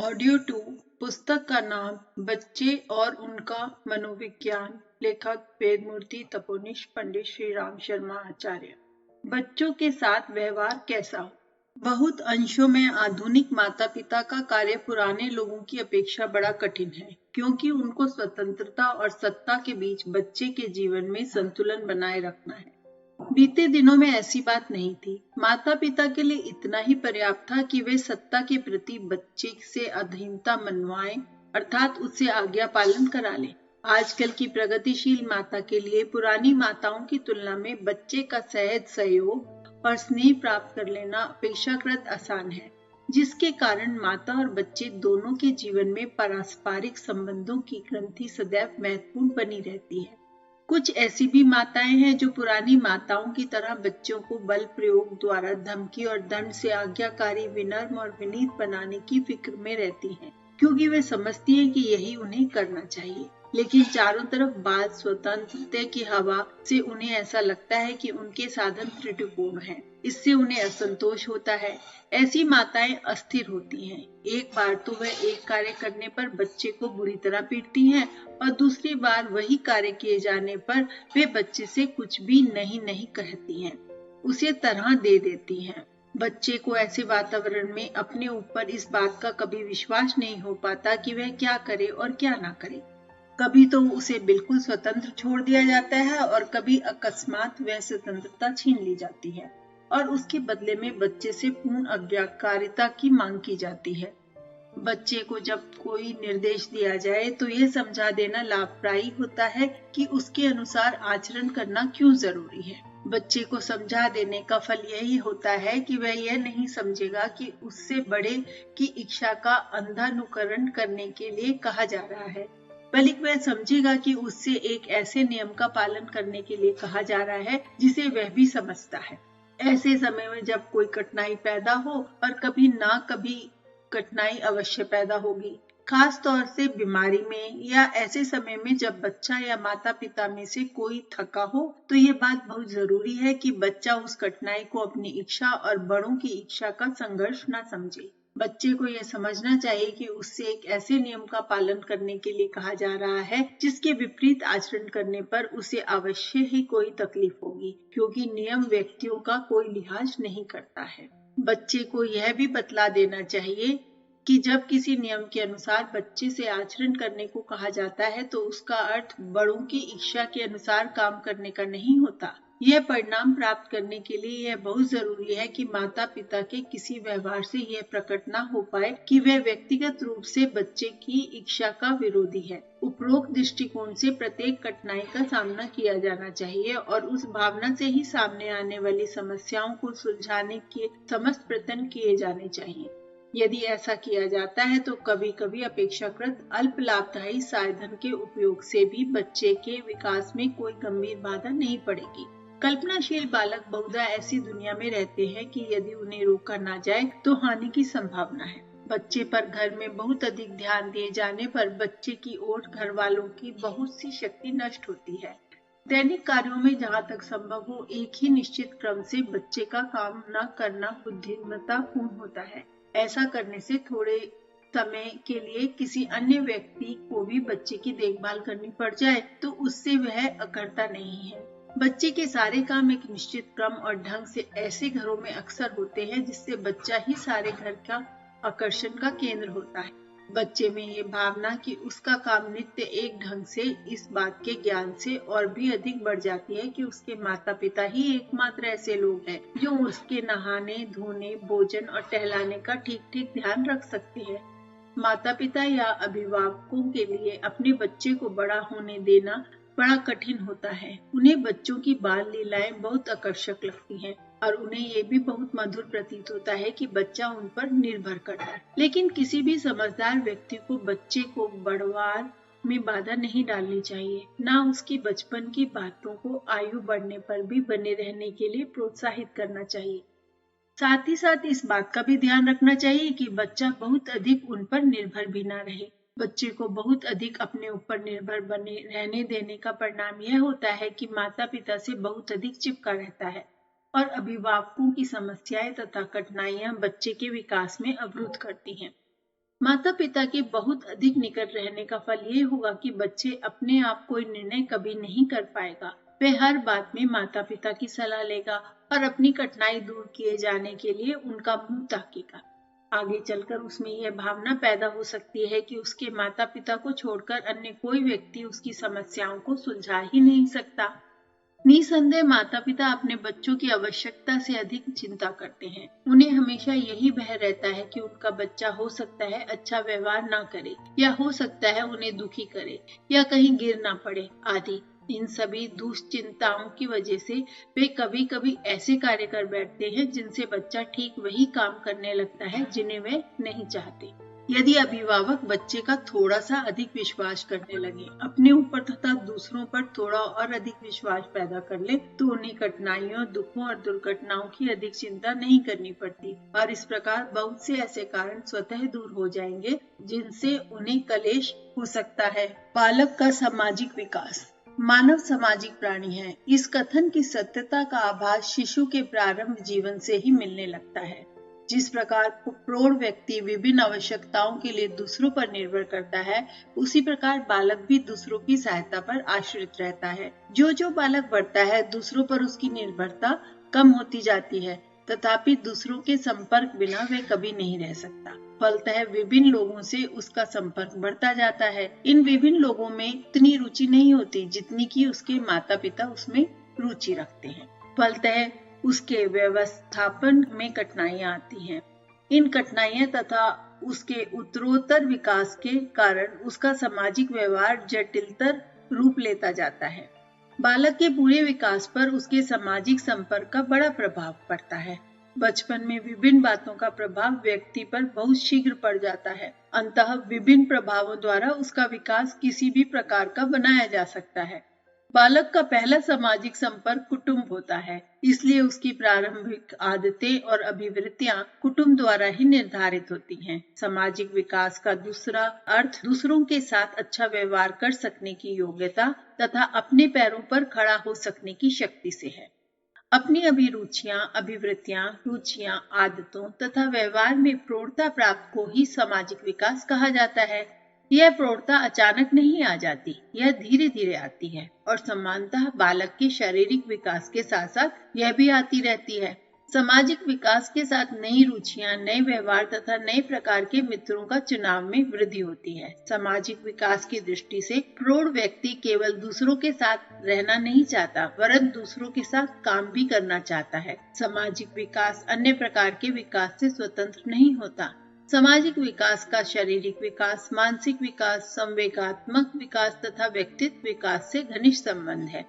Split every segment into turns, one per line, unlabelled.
Audio 2 पुस्तक का नाम बच्चे और उनका मनोविज्ञान। लेखक वेदमूर्ति तपोनिश पंडित श्री राम शर्मा आचार्य। बच्चों के साथ व्यवहार कैसा हो? बहुत अंशों में आधुनिक माता पिता का कार्य पुराने लोगों की अपेक्षा बड़ा कठिन है, क्योंकि उनको स्वतंत्रता और सत्ता के बीच बच्चे के जीवन में संतुलन बनाए रखना है। बीते दिनों में ऐसी बात नहीं थी। माता पिता के लिए इतना ही पर्याप्त था कि वे सत्ता के प्रति बच्चे से अधीनता मनवाएं, अर्थात उससे आज्ञा पालन करा लें। आजकल की प्रगतिशील माता के लिए पुरानी माताओं की तुलना में बच्चे का सहज सहयोग और स्नेह प्राप्त कर लेना अपेक्षाकृत आसान है, जिसके कारण माता और बच्चे दोनों के जीवन में पारस्परिक संबंधों की ग्रंथि सदैव महत्वपूर्ण बनी रहती है। कुछ ऐसी भी माताएं हैं जो पुरानी माताओं की तरह बच्चों को बल प्रयोग द्वारा धमकी और दंड से आज्ञाकारी, विनम्र और विनीत बनाने की फिक्र में रहती हैं, क्योंकि वे समझती हैं कि यही उन्हें करना चाहिए। लेकिन चारों तरफ बात स्वतंत्रता की हवा से उन्हें ऐसा लगता है कि उनके साधन त्रुटिपूर्ण हैं। इससे उन्हें असंतोष होता है। ऐसी माताएं अस्थिर होती हैं। एक बार तो वह एक कार्य करने पर बच्चे को बुरी तरह पीटती हैं और दूसरी बार वही कार्य किए जाने पर वे बच्चे से कुछ भी नहीं कहती हैं, उसे तरह दे देती हैं। बच्चे को ऐसे वातावरण में अपने ऊपर इस बात का कभी विश्वास नहीं हो पाता कि वह क्या करे और क्या ना करे। कभी तो उसे बिल्कुल स्वतंत्र छोड़ दिया जाता है और कभी अकस्मात वह स्वतंत्रता छीन ली जाती है और उसके बदले में बच्चे से पूर्ण आज्ञाकारिता की मांग की जाती है। बच्चे को जब कोई निर्देश दिया जाए तो यह समझा देना लाभदायी होता है कि उसके अनुसार आचरण करना क्यों जरूरी है। बच्चे को समझा देने का फल यही होता है कि वह यह नहीं समझेगा कि उससे बड़े की इच्छा का अंधानुकरण करने के लिए कहा जा रहा है, बल्कि वह समझेगा कि उससे एक ऐसे नियम का पालन करने के लिए कहा जा रहा है जिसे वह भी समझता है। ऐसे समय में जब कोई कठिनाई पैदा हो, और कभी ना कभी कठिनाई अवश्य पैदा होगी, खास तौर से बीमारी में या ऐसे समय में जब बच्चा या माता पिता में से कोई थका हो, तो ये बात बहुत जरूरी है कि बच्चा उस कठिनाई को अपनी इच्छा और बड़ों की इच्छा का संघर्ष न समझे। बच्चे को यह समझना चाहिए कि उससे एक ऐसे नियम का पालन करने के लिए कहा जा रहा है जिसके विपरीत आचरण करने पर उसे अवश्य ही कोई तकलीफ होगी, क्योंकि नियम व्यक्तियों का कोई लिहाज नहीं करता है। बच्चे को यह भी बतला देना चाहिए कि जब किसी नियम के अनुसार बच्चे से आचरण करने को कहा जाता है तो उसका अर्थ बड़ों की इच्छा के अनुसार काम करने का नहीं होता। यह परिणाम प्राप्त करने के लिए यह बहुत जरूरी है कि माता पिता के किसी व्यवहार से यह प्रकट न हो पाए कि वह व्यक्तिगत रूप से बच्चे की इच्छा का विरोधी है। उपरोक्त दृष्टिकोण से प्रत्येक कठिनाई का सामना किया जाना चाहिए और उस भावना से ही सामने आने वाली समस्याओं को सुलझाने के समस्त प्रयत्न किए जाने चाहिए। यदि ऐसा किया जाता है तो कभी कभी अपेक्षाकृत अल्प लाभदायी साधन के उपयोग से भी बच्चे के विकास में कोई गंभीर बाधा नहीं पड़ेगी। कल्पनाशील बालक बहुधा ऐसी दुनिया में रहते हैं कि यदि उन्हें रोका ना जाए तो हानि की संभावना है। बच्चे पर घर में बहुत अधिक ध्यान दिए जाने पर बच्चे की ओर घर वालों की बहुत सी शक्ति नष्ट होती है। दैनिक कार्यों में जहाँ तक संभव हो एक ही निश्चित क्रम से बच्चे का काम न करना बुद्धिमत्तापूर्ण होता है। ऐसा करने से थोड़े समय के लिए किसी अन्य व्यक्ति को भी बच्चे की देखभाल करनी पड़ जाए तो उससे वह अकड़ता नहीं है। बच्चे के सारे काम एक निश्चित क्रम और ढंग से ऐसे घरों में अक्सर होते हैं जिससे बच्चा ही सारे घर का आकर्षण का केंद्र होता है। बच्चे में ये भावना कि उसका काम नित्य एक ढंग से इस बात के ज्ञान से और भी अधिक बढ़ जाती है कि उसके माता पिता ही एकमात्र ऐसे लोग हैं जो उसके नहाने, धोने, भोजन और टहलाने का ठीक ध्यान रख सकते हैं। माता पिता या अभिभावकों के लिए अपने बच्चे को बड़ा होने देना बड़ा कठिन होता है। उन्हें बच्चों की बाल लीलाएं बहुत आकर्षक लगती हैं और उन्हें ये भी बहुत मधुर प्रतीत होता है कि बच्चा उन पर निर्भर करता है। लेकिन किसी भी समझदार व्यक्ति को बच्चे को बढ़वार में बाधा नहीं डालनी चाहिए, ना उसकी बचपन की बातों को आयु बढ़ने पर भी बने रहने के लिए प्रोत्साहित करना चाहिए। साथ ही साथ इस बात का भी ध्यान रखना चाहिए कि बच्चा बहुत अधिक उन पर निर्भर भी न रहे। बच्चे को बहुत अधिक अपने ऊपर निर्भर बने रहने देने का परिणाम यह होता है कि माता पिता से बहुत अधिक चिपका रहता है और अभिभावकों की समस्याएं तथा कठिनाइयां बच्चे के विकास में अवरुद्ध करती हैं। माता पिता के बहुत अधिक निकट रहने का फल ये होगा कि बच्चे अपने आप कोई निर्णय कभी नहीं कर पाएगा। वह हर बात में माता पिता की सलाह लेगा और अपनी कठिनाई दूर किए जाने के लिए उनका मुंह ताकेगा। आगे चलकर उसमें यह भावना पैदा हो सकती है कि उसके माता पिता को छोड़कर अन्य कोई व्यक्ति उसकी समस्याओं को सुलझा ही नहीं सकता। निसंदेह माता पिता अपने बच्चों की आवश्यकता से अधिक चिंता करते हैं। उन्हें हमेशा यही भय रहता है कि उनका बच्चा हो सकता है अच्छा व्यवहार ना करे, या हो सकता है उन्हें दुखी करे, या कहीं गिर ना पड़े आदि। इन सभी दुश्चिंताओं की वजह से वे कभी कभी ऐसे कार्य कर बैठते हैं जिनसे बच्चा ठीक वही काम करने लगता है जिन्हें वे नहीं चाहते। यदि अभिभावक बच्चे का थोड़ा सा अधिक विश्वास करने लगे, अपने ऊपर तथा दूसरों पर थोड़ा और अधिक विश्वास पैदा कर ले, तो उन्हें कठिनाइयों, दुखों और दुर्घटनाओं की अधिक चिंता नहीं करनी पड़ती और इस प्रकार बहुत से ऐसे कारण स्वतः दूर हो जाएंगे जिनसे उन्हें कलेश हो सकता है। बालक का सामाजिक विकास। मानव सामाजिक प्राणी है। इस कथन की सत्यता का आभास शिशु के प्रारंभ जीवन से ही मिलने लगता है। जिस प्रकार प्रौढ़ व्यक्ति विभिन्न आवश्यकताओं के लिए दूसरों पर निर्भर करता है, उसी प्रकार बालक भी दूसरों की सहायता पर आश्रित रहता है। जो बालक बढ़ता है, दूसरों पर उसकी निर्भरता कम होती जाती है, तथापि दूसरों के संपर्क बिना वह कभी नहीं रह सकता। फलतः विभिन्न लोगों से उसका संपर्क बढ़ता जाता है। इन विभिन्न लोगों में इतनी रुचि नहीं होती जितनी कि उसके माता पिता उसमें रुचि रखते हैं। फलतः उसके व्यवस्थापन में कठिनाइयां आती हैं। इन कठिनाइयां तथा उसके उत्तरोत्तर विकास के कारण उसका सामाजिक व्यवहार जटिलतर रूप लेता जाता है। बालक के पूरे विकास पर उसके सामाजिक संपर्क का बड़ा प्रभाव पड़ता है। बचपन में विभिन्न बातों का प्रभाव व्यक्ति पर बहुत शीघ्र पड़ जाता है। अंततः विभिन्न प्रभावों द्वारा उसका विकास किसी भी प्रकार का बनाया जा सकता है। बालक का पहला सामाजिक संपर्क कुटुंब होता है, इसलिए उसकी प्रारंभिक आदतें और अभिवृत्तियां कुटुंब द्वारा ही निर्धारित होती हैं। सामाजिक विकास का दूसरा अर्थ दूसरों के साथ अच्छा व्यवहार कर सकने की योग्यता तथा अपने पैरों पर खड़ा हो सकने की शक्ति से है। अपनी अभिरुचियां, अभिवृत्तियां, रुचियां, आदतों तथा व्यवहार में प्रौढ़ता प्राप्त को ही सामाजिक विकास कहा जाता है। यह प्रौढ़ता अचानक नहीं आ जाती, यह धीरे धीरे आती है और समानतः बालक के शारीरिक विकास के साथ साथ यह भी आती रहती है। सामाजिक विकास के साथ नई रुचियां, नए व्यवहार तथा नए प्रकार के मित्रों का चुनाव में वृद्धि होती है। सामाजिक विकास की दृष्टि से प्रौढ़ व्यक्ति केवल दूसरों के साथ रहना नहीं चाहता, वरन दूसरों के साथ काम भी करना चाहता है। सामाजिक विकास अन्य प्रकार के विकास से स्वतंत्र नहीं होता। सामाजिक विकास का शारीरिक विकास, मानसिक विकास, संवेगात्मक विकास तथा व्यक्तित्व विकास से घनिष्ठ संबंध है।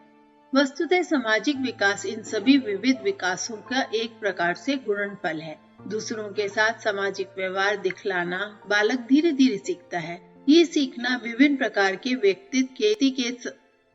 वस्तुतः सामाजिक विकास इन सभी विविध विकासों का एक प्रकार से गुणनफल है। दूसरों के साथ सामाजिक व्यवहार दिखलाना बालक धीरे धीरे सीखता है। ये सीखना विभिन्न प्रकार के व्यक्तित्व के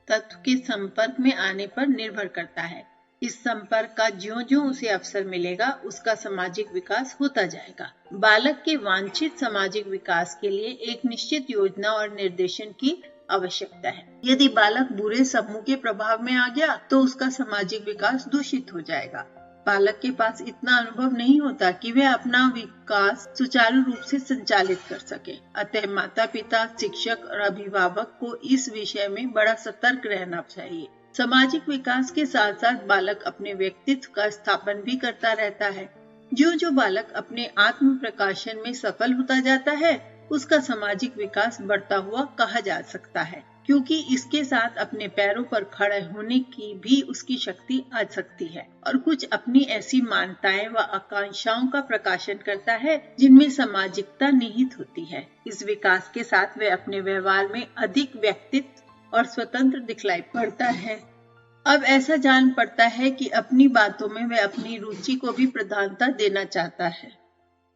तत्व के संपर्क में आने पर निर्भर करता है। इस संपर्क का ज्यों-ज्यों उसे अवसर मिलेगा, उसका सामाजिक विकास होता जाएगा। बालक के वांछित सामाजिक विकास के लिए एक निश्चित योजना और निर्देशन की आवश्यकता है। यदि बालक बुरे समूह के प्रभाव में आ गया, तो उसका सामाजिक विकास दूषित हो जाएगा। बालक के पास इतना अनुभव नहीं होता कि वह अपना विकास सुचारू रूप से संचालित कर सके। अतः माता पिता, शिक्षक और अभिभावक को इस विषय में बड़ा सतर्क रहना चाहिए। सामाजिक विकास के साथ साथ बालक अपने व्यक्तित्व का स्थापन भी करता रहता है। जो बालक अपने आत्म प्रकाशन में सफल होता जाता है, उसका सामाजिक विकास बढ़ता हुआ कहा जा सकता है, क्योंकि इसके साथ अपने पैरों पर खड़े होने की भी उसकी शक्ति आ सकती है और कुछ अपनी ऐसी मान्यताएं व आकांक्षाओं का प्रकाशन करता है जिनमें सामाजिकता निहित होती है। इस विकास के साथ वह अपने व्यवहार में अधिक व्यक्तित्व और स्वतंत्र दिखलाई पड़ता है। अब ऐसा जान पड़ता है कि अपनी बातों में वह अपनी रुचि को भी प्रधानता देना चाहता है।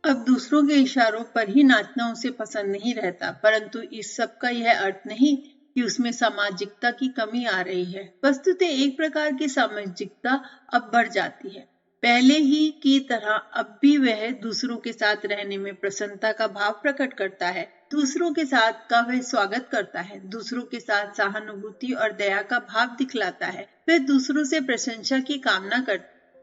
अब दूसरों के इशारों पर ही नाचना उसे पसंद नहीं रहता, परंतु इस सब का यह अर्थ नहीं कि उसमें सामाजिकता की कमी आ रही है। वस्तुतः एक प्रकार की सामाजिकता अब बढ़ जाती है। पहले ही की तरह अब भी वह दूसरों के साथ रहने में प्रसन्नता का भाव प्रकट करता है, दूसरों के साथ का वह स्वागत करता है, दूसरों के साथ सहानुभूति और दया का भाव दिखलाता है। वह दूसरों से प्रशंसा की कामना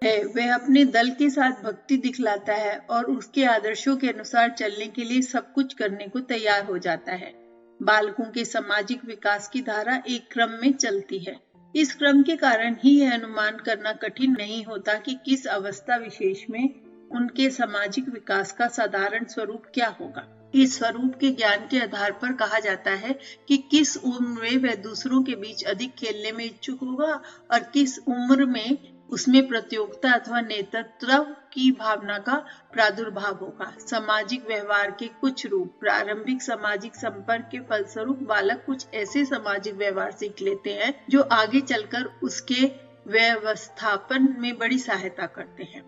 है, वह अपने दल के साथ भक्ति दिखलाता है और उसके आदर्शों के अनुसार चलने के लिए सब कुछ करने को तैयार हो जाता है। बालकों के सामाजिक विकास की धारा एक क्रम में चलती है। इस क्रम के कारण ही यह अनुमान करना कठिन नहीं होता कि किस अवस्था विशेष में उनके सामाजिक विकास का साधारण स्वरूप क्या होगा। इस स्वरूप के ज्ञान के आधार पर कहा जाता है कि किस उम्र में वह दूसरों के बीच अधिक खेलने में इच्छुक होगा और किस उम्र में उसमें प्रतियोगिता अथवा नेतृत्व की भावना का प्रादुर्भाव होगा। सामाजिक व्यवहार के कुछ रूप। प्रारंभिक सामाजिक संपर्क के फलस्वरूप बालक कुछ ऐसे सामाजिक व्यवहार सीख लेते हैं जो आगे चलकर उसके व्यवस्थापन में बड़ी सहायता करते हैं।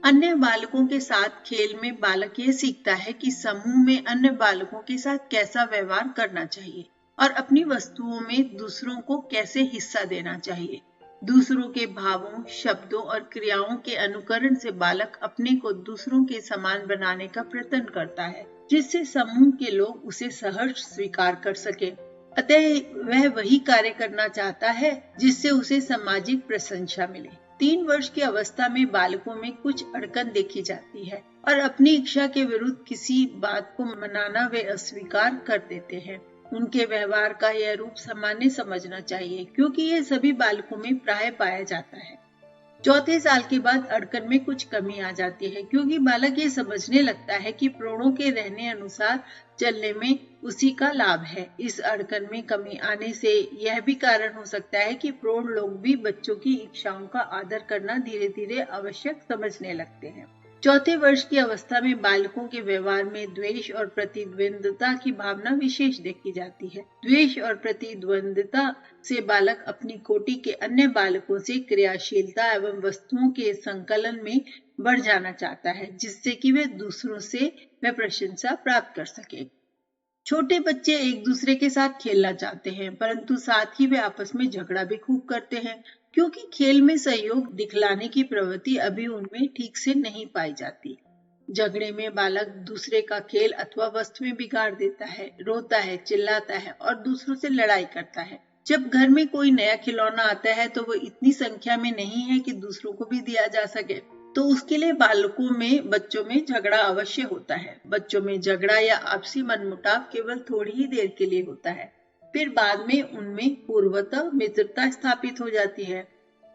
अन्य बालकों के साथ खेल में बालक यह सीखता है कि समूह में अन्य बालकों के साथ कैसा व्यवहार करना चाहिए और अपनी वस्तुओं में दूसरों को कैसे हिस्सा देना चाहिए। दूसरों के भावों, शब्दों और क्रियाओं के अनुकरण से बालक अपने को दूसरों के समान बनाने का प्रयत्न करता है, जिससे समूह के लोग उसे सहर्ष स्वीकार कर सके। अतः वह वही कार्य करना चाहता है जिससे उसे सामाजिक प्रशंसा मिले। 3 वर्ष की अवस्था में बालकों में कुछ अड़कन देखी जाती है और अपनी इच्छा के विरुद्ध किसी बात को मनाना वे अस्वीकार कर देते हैं। उनके व्यवहार का यह रूप सामान्य समझना चाहिए, क्योंकि यह सभी बालकों में प्राय पाया जाता है। चौथे साल के बाद अड़कन में कुछ कमी आ जाती है, क्योंकि बालक ये समझने लगता है कि प्रोणों के रहने अनुसार चलने में उसी का लाभ है। इस अड़कन में कमी आने से यह भी कारण हो सकता है कि प्रौढ़ लोग भी बच्चों की इच्छाओं का आदर करना धीरे धीरे आवश्यक समझने लगते हैं। चौथे वर्ष की अवस्था में बालकों के व्यवहार में द्वेष और प्रतिद्वंद्विता की भावना विशेष देखी जाती है। द्वेष और प्रतिद्वंद्विता से बालक अपनी कोटि के अन्य बालकों से क्रियाशीलता एवं वस्तुओं के संकलन में बढ़ जाना चाहता है, जिससे कि वे दूसरों से वह प्रशंसा प्राप्त कर सके। छोटे बच्चे एक दूसरे के साथ खेलना चाहते हैं, परंतु साथ ही वे आपस में झगड़ा भी खूब करते हैं, क्योंकि खेल में सहयोग दिखलाने की प्रवृत्ति अभी उनमें ठीक से नहीं पाई जाती। झगड़े में बालक दूसरे का खेल अथवा वस्तु में बिगाड़ देता है, रोता है, चिल्लाता है और दूसरों से लड़ाई करता है। जब घर में कोई नया खिलौना आता है तो वो इतनी संख्या में नहीं है कि दूसरों को भी दिया जा सके, तो उसके लिए बच्चों में झगड़ा अवश्य होता है। बच्चों में झगड़ा या आपसी मनमुटाव केवल थोड़ी ही देर के लिए होता है, फिर बाद में उनमें पूर्वतः मित्रता स्थापित हो जाती है।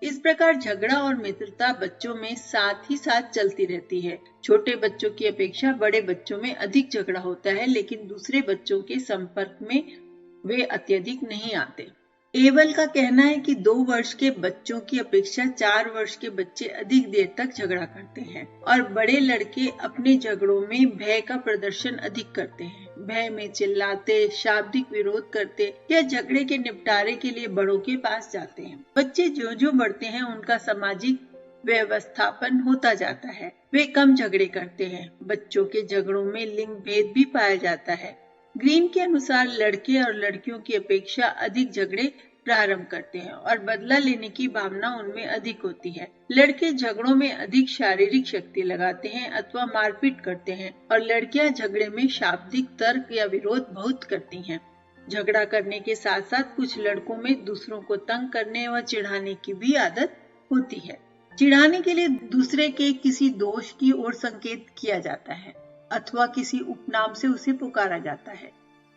इस प्रकार झगड़ा और मित्रता बच्चों में साथ ही साथ चलती रहती है। छोटे बच्चों की अपेक्षा बड़े बच्चों में अधिक झगड़ा होता है, लेकिन दूसरे बच्चों के संपर्क में वे अत्यधिक नहीं आते। एवल का कहना है कि 2 वर्ष के बच्चों की अपेक्षा 4 वर्ष के बच्चे अधिक देर तक झगड़ा करते हैं और बड़े लड़के अपने झगड़ों में भय का प्रदर्शन अधिक करते हैं। भय में चिल्लाते, शाब्दिक विरोध करते या झगड़े के निपटारे के लिए बड़ों के पास जाते हैं। बच्चे जो जो बढ़ते हैं उनका सामाजिक व्यवस्थापन होता जाता है, वे कम झगड़े करते हैं। बच्चों के झगड़ों में लिंग भेद भी पाया जाता है। ग्रीन के अनुसार लड़के और लड़कियों की अपेक्षा अधिक झगड़े प्रारंभ करते हैं और बदला लेने की भावना उनमें अधिक होती है। लड़के झगड़ों में अधिक शारीरिक शक्ति लगाते हैं अथवा मारपीट करते हैं और लड़कियां झगड़े में शाब्दिक तर्क या विरोध बहुत करती हैं। झगड़ा करने के साथ साथ कुछ लड़कों में दूसरों को तंग करने व चिढ़ाने की भी आदत होती है। चिढ़ाने के लिए दूसरे के किसी दोष की ओर संकेत किया जाता है अथवा किसी उपनाम से उसे पुकारा जाता है।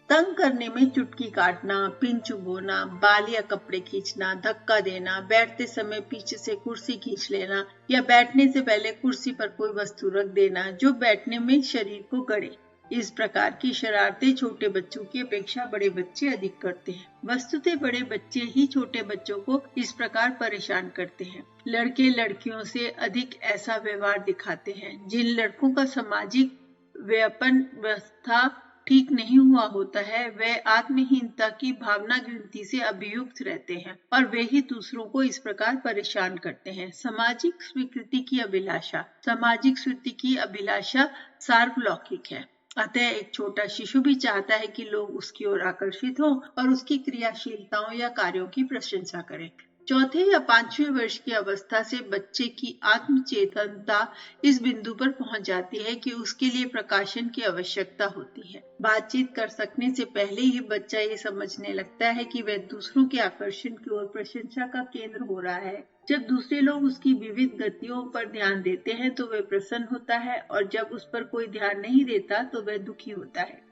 तंग करने में चुटकी काटना, पिन चुभोना, बाल या कपड़े खींचना, धक्का देना, बैठते समय पीछे से कुर्सी खींच लेना या बैठने से पहले कुर्सी पर कोई वस्तु रख देना जो बैठने में शरीर को गड़े। इस प्रकार की शरारतें छोटे बच्चों की अपेक्षा बड़े बच्चे अधिक करते हैं। वस्तुतः बड़े बच्चे ही छोटे बच्चों को इस प्रकार परेशान करते हैं। लड़के लड़कियों से अधिक ऐसा व्यवहार दिखाते हैं। जिन लड़कों का सामाजिक व्यापन व्यवस्था ठीक नहीं हुआ होता है, वे आत्महीनता की भावना गिनती से अभियुक्त रहते हैं और वे ही दूसरों को इस प्रकार परेशान करते हैं। सामाजिक स्वीकृति की अभिलाषा। सामाजिक स्वीकृति की अभिलाषा सार्वलौकिक है। अतः एक छोटा शिशु भी चाहता है कि लोग उसकी ओर आकर्षित हों और उसकी क्रियाशीलताओं या कार्यों की प्रशंसा करें। चौथे या 5वें वर्ष की अवस्था से बच्चे की आत्मचेतनता इस बिंदु पर पहुंच जाती है कि उसके लिए प्रकाशन की आवश्यकता होती है। बातचीत कर सकने से पहले ही बच्चा ये समझने लगता है कि वह दूसरों के आकर्षण की ओर प्रशंसा का केंद्र हो रहा है। जब दूसरे लोग उसकी विविध गतियों पर ध्यान देते हैं तो वह प्रसन्न होता है, और जब उस पर कोई ध्यान नहीं देता तो वह दुखी होता है।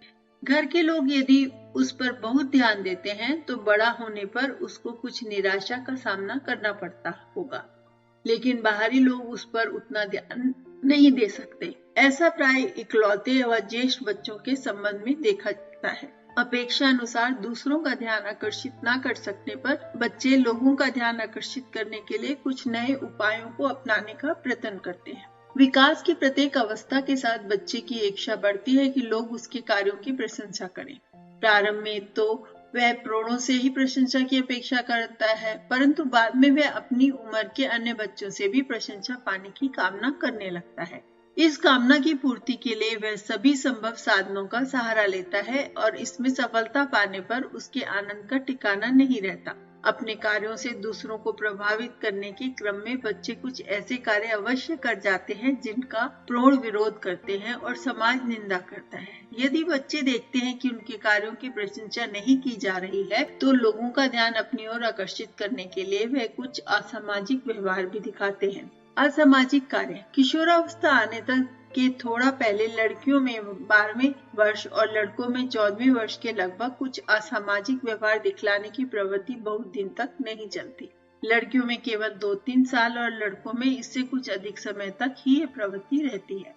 घर के लोग यदि उस पर बहुत ध्यान देते हैं तो बड़ा होने पर उसको कुछ निराशा का सामना करना पड़ता होगा, लेकिन बाहरी लोग उस पर उतना ध्यान नहीं दे सकते। ऐसा प्राय इकलौते व ज्येष्ठ बच्चों के संबंध में देखा जाता है। अपेक्षा अनुसार दूसरों का ध्यान आकर्षित न कर सकने पर बच्चे लोगों का ध्यान आकर्षित करने के लिए कुछ नए उपायों को अपनाने का प्रयत्न करते हैं। विकास की प्रत्येक अवस्था के साथ बच्चे की इच्छा बढ़ती है कि लोग उसके कार्यों की प्रशंसा करें। प्रारंभ में तो वह प्रणों से ही प्रशंसा की अपेक्षा करता है, परंतु बाद में वह अपनी उम्र के अन्य बच्चों से भी प्रशंसा पाने की कामना करने लगता है। इस कामना की पूर्ति के लिए वह सभी संभव साधनों का सहारा लेता है, और इसमें सफलता पाने पर उसके आनंद का ठिकाना नहीं रहता। अपने कार्यों से दूसरों को प्रभावित करने के क्रम में बच्चे कुछ ऐसे कार्य अवश्य कर जाते हैं जिनका प्रौढ़ विरोध करते हैं और समाज निंदा करता है। यदि बच्चे देखते हैं कि उनके कार्यों की प्रशंसा नहीं की जा रही है तो लोगों का ध्यान अपनी ओर आकर्षित करने के लिए वह कुछ असामाजिक व्यवहार भी दिखाते हैं। असामाजिक कार्य। किशोरावस्था आने तक के थोड़ा पहले लड़कियों में 12वें वर्ष और लड़कों में 14वें वर्ष के लगभग कुछ असामाजिक व्यवहार दिखलाने की प्रवृत्ति बहुत दिन तक नहीं चलती। लड़कियों में केवल 2-3 साल और लड़कों में इससे कुछ अधिक समय तक ही ये प्रवृत्ति रहती है।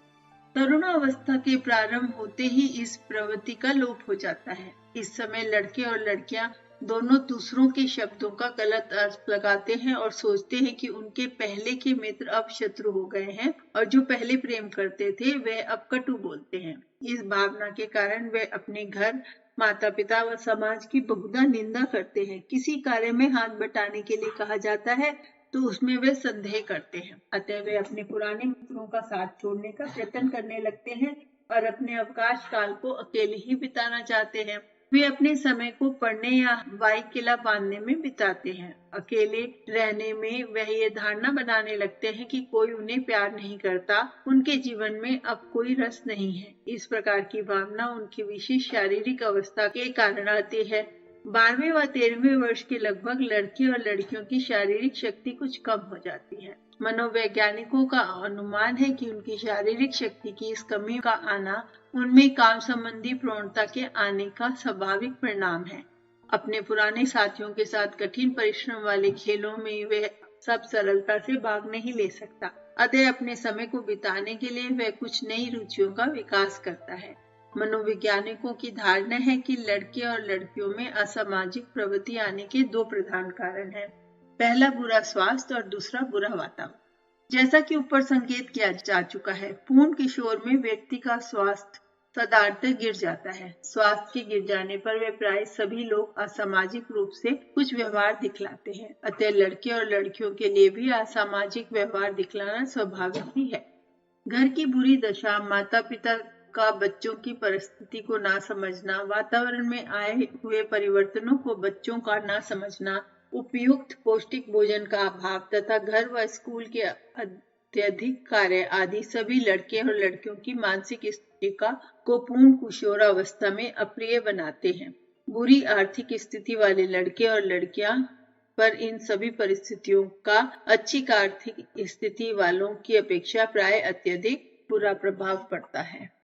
तरुणावस्था के प्रारंभ होते ही इस प्रवृत्ति का लोप हो जाता है। इस समय लड़के और लड़कियां दोनों दूसरों के शब्दों का गलत अर्थ लगाते हैं और सोचते हैं कि उनके पहले के मित्र अब शत्रु हो गए हैं, और जो पहले प्रेम करते थे वे अब कटु बोलते हैं। इस भावना के कारण वे अपने घर, माता पिता व समाज की बहुधा निंदा करते हैं। किसी कार्य में हाथ बटाने के लिए कहा जाता है तो उसमें वे संदेह करते हैं। अतः वे अपने पुराने मित्रों का साथ छोड़ने का प्रयत्न करने लगते हैं और अपने अवकाश काल को अकेले ही बिताना चाहते हैं। वे अपने समय को पढ़ने या हवाई किला बांधने में बिताते हैं। अकेले रहने में वह ये धारणा बनाने लगते हैं कि कोई उन्हें प्यार नहीं करता, उनके जीवन में अब कोई रस नहीं है। इस प्रकार की भावना उनकी विशेष शारीरिक अवस्था के कारण आती है। 12वें व 13वें वर्ष के लगभग लड़के और लड़कियों की शारीरिक शक्ति कुछ कम हो जाती है। मनोवैज्ञानिकों का अनुमान है कि उनकी शारीरिक शक्ति की इस कमी का आना उनमें काम संबंधी प्रवणता के आने का स्वाभाविक परिणाम है। अपने पुराने साथियों के साथ कठिन परिश्रम वाले खेलों में वह सब सरलता से भाग नहीं ले सकता। अतः अपने समय को बिताने के लिए वह कुछ नई रुचियों का विकास करता है। मनोवैज्ञानिकों की धारणा है कि लड़के और लड़कियों में असामाजिक प्रवृत्ति आने के 2 प्रधान कारण हैं। पहला बुरा स्वास्थ्य और दूसरा बुरा वातावरण। जैसा कि ऊपर संकेत किया जा चुका है, पूर्ण किशोर में व्यक्ति का स्वास्थ्य सदार्थ गिर जाता है। स्वास्थ्य के गिर जाने पर वे प्राय सभी लोग असामाजिक रूप से कुछ व्यवहार दिखलाते हैं। अतः लड़के और लड़कियों के लिए भी असामाजिक व्यवहार दिखलाना स्वाभाविक ही है। घर की बुरी दशा, माता पिता का बच्चों की परिस्थिति को ना समझना, वातावरण में आए हुए परिवर्तनों को बच्चों का ना समझना, उपयुक्त पौष्टिक भोजन का अभाव तथा घर व स्कूल के अत्यधिक कार्य आदि सभी लड़के और लड़कियों की मानसिक स्थिति को पूर्ण किशोरावस्था में अप्रिय बनाते हैं। बुरी आर्थिक स्थिति वाले लड़के और लड़कियां पर इन सभी परिस्थितियों का अच्छी आर्थिक स्थिति वालों की अपेक्षा प्राय अत्यधिक बुरा प्रभाव पड़ता है।